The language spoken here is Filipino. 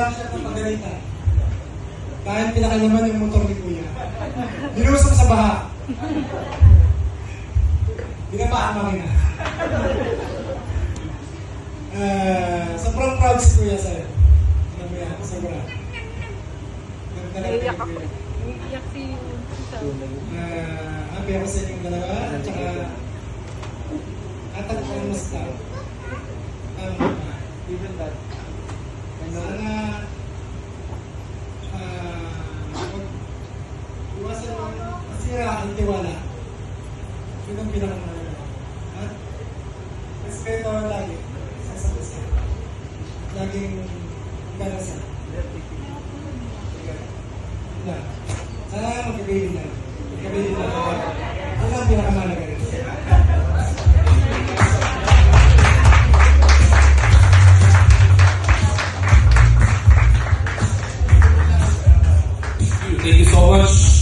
lang siya ng pagalitan. Dahil pinakalaman yung motor ni Kuya. Binusok sa baha. Binabaan makina. Sobrang proud si Kuya sa'yo. Alam mo yan, sobra. Naiiyak ako. Naiiyak si Happy ako sa inyong dalawa. At saka, atag ko ang mas tao. Even that. Sana, iwasan mo, masira ang tiwala. Yun ang pinakamahalaga. At, respeto lagi. Sa isa't isa. Laging darasa. Sana magkabili lang. Magkabili lang. Ano ang pinakamahalaga rin? Thank you so much.